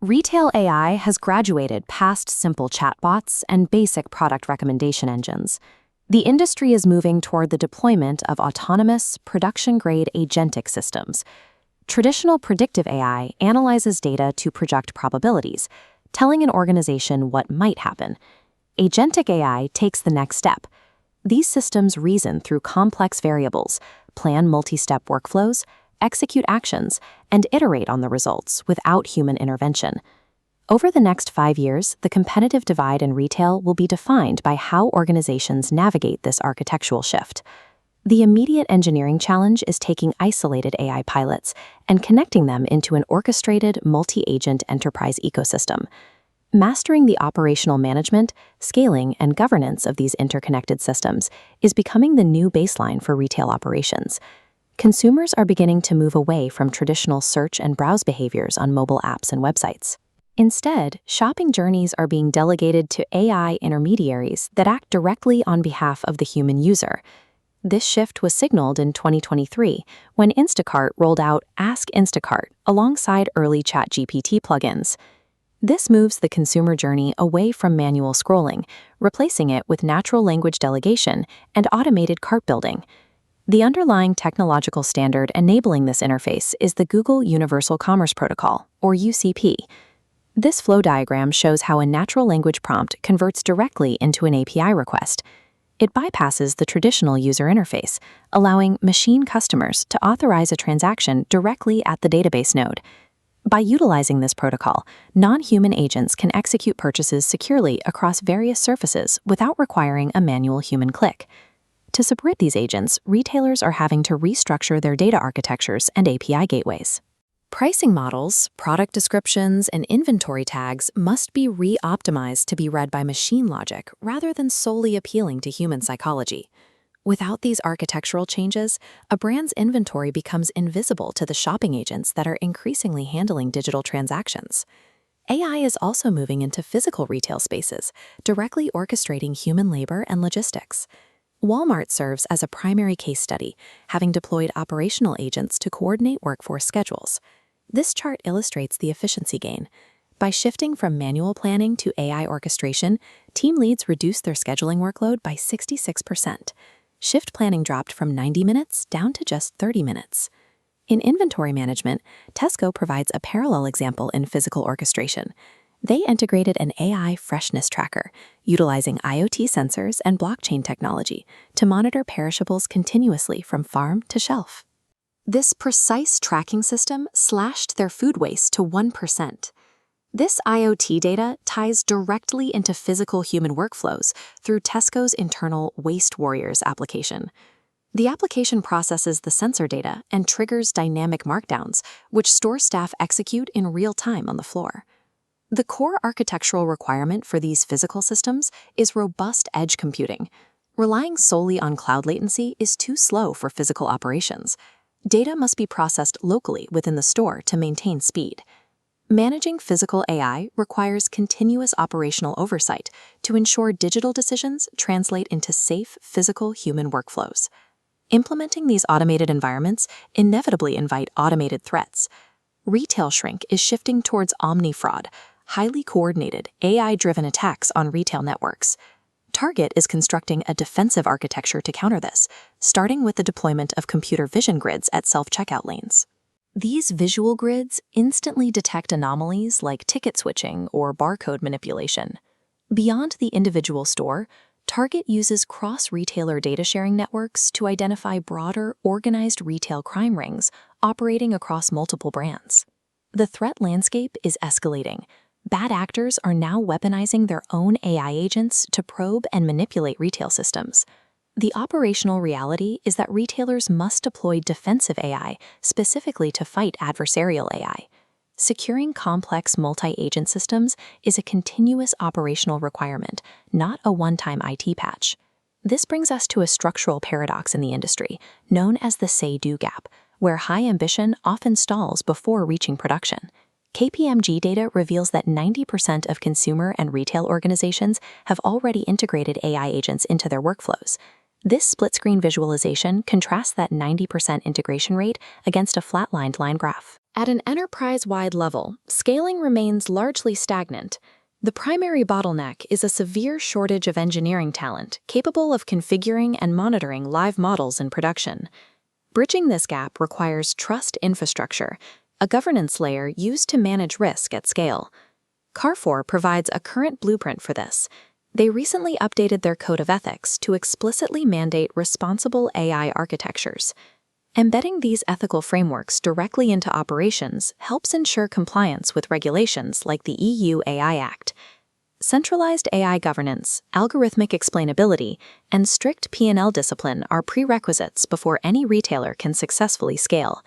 Retail AI has graduated past simple chatbots and basic product recommendation engines. The industry is moving toward the deployment of autonomous, production-grade agentic systems. Traditional predictive AI analyzes data to project probabilities, telling an organization what might happen. Agentic AI takes the next step. These systems reason through complex variables, plan multi-step workflows, execute actions, and iterate on the results without human intervention. Over the next 5 years, the competitive divide in retail will be defined by how organizations navigate this architectural shift. The immediate engineering challenge is taking isolated AI pilots and connecting them into an orchestrated, multi-agent enterprise ecosystem. Mastering the operational management, scaling, and governance of these interconnected systems is becoming the new baseline for retail operations. Consumers are beginning to move away from traditional search and browse behaviors on mobile apps and websites. Instead, shopping journeys are being delegated to AI intermediaries that act directly on behalf of the human user. This shift was signaled in 2023 when Instacart rolled out Ask Instacart alongside early ChatGPT plugins. This moves the consumer journey away from manual scrolling, replacing it with natural language delegation and automated cart building. The underlying technological standard enabling this interface is the Google Universal Commerce Protocol, or UCP. This flow diagram shows how a natural language prompt converts directly into an API request. It bypasses the traditional user interface, allowing machine customers to authorize a transaction directly at the database node. By utilizing this protocol, non-human agents can execute purchases securely across various surfaces without requiring a manual human click. To support these agents, retailers are having to restructure their data architectures and API gateways. Pricing models, product descriptions, and inventory tags must be re-optimized to be read by machine logic rather than solely appealing to human psychology. Without these architectural changes, a brand's inventory becomes invisible to the shopping agents that are increasingly handling digital transactions. AI is also moving into physical retail spaces, directly orchestrating human labor and logistics. Walmart serves as a primary case study, having deployed operational agents to coordinate workforce schedules. This chart illustrates the efficiency gain. By shifting from manual planning to AI orchestration, team leads reduced their scheduling workload by 66%. Shift planning dropped from 90 minutes down to just 30 minutes. In inventory management, Tesco provides a parallel example in physical orchestration. They integrated an AI freshness tracker, utilizing IoT sensors and blockchain technology to monitor perishables continuously from farm to shelf. This precise tracking system slashed their food waste to 1%. This IoT data ties directly into physical human workflows through Tesco's internal Waste Warriors application. The application processes the sensor data and triggers dynamic markdowns, which store staff execute in real time on the floor. The core architectural requirement for these physical systems is robust edge computing. Relying solely on cloud latency is too slow for physical operations. Data must be processed locally within the store to maintain speed. Managing physical AI requires continuous operational oversight to ensure digital decisions translate into safe physical human workflows. Implementing these automated environments inevitably invite automated threats. Retail shrink is shifting towards Omni-Fraud, highly coordinated, AI-driven attacks on retail networks. Target is constructing a defensive architecture to counter this, starting with the deployment of computer vision grids at self-checkout lanes. These visual grids instantly detect anomalies like ticket switching or barcode manipulation. Beyond the individual store, Target uses cross-retailer data sharing networks to identify broader, organized retail crime rings operating across multiple brands. The threat landscape is escalating. Bad actors are now weaponizing their own AI agents to probe and manipulate retail systems. The operational reality is that retailers must deploy defensive AI specifically to fight adversarial AI. Securing complex multi-agent systems is a continuous operational requirement, not a one-time IT patch. This brings us to a structural paradox in the industry, known as the say-do gap, where high ambition often stalls before reaching production. KPMG data reveals that 90% of consumer and retail organizations have already integrated AI agents into their workflows. This split-screen visualization contrasts that 90% integration rate against a flatlined line graph. At an enterprise-wide level, scaling remains largely stagnant. The primary bottleneck is a severe shortage of engineering talent capable of configuring and monitoring live models in production. Bridging this gap requires trust infrastructure, a governance layer used to manage risk at scale. Carrefour provides a current blueprint for this. They recently updated their code of ethics to explicitly mandate responsible AI architectures. Embedding these ethical frameworks directly into operations helps ensure compliance with regulations like the EU AI Act. Centralized AI governance, algorithmic explainability, and strict P&L discipline are prerequisites before any retailer can successfully scale.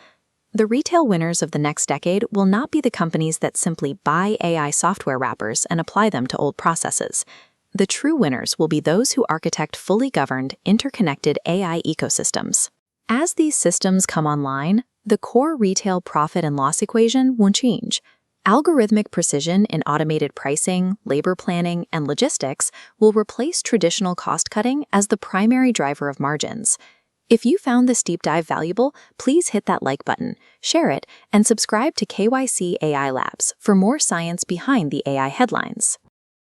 The retail winners of the next decade will not be the companies that simply buy AI software wrappers and apply them to old processes. The true winners will be those who architect fully governed, interconnected AI ecosystems. As these systems come online, the core retail profit and loss equation won't change. Algorithmic precision in automated pricing, labor planning, and logistics will replace traditional cost-cutting as the primary driver of margins. If you found this deep dive valuable, please hit that like button, share it, and subscribe to KYC AI Labs for more science behind the AI headlines.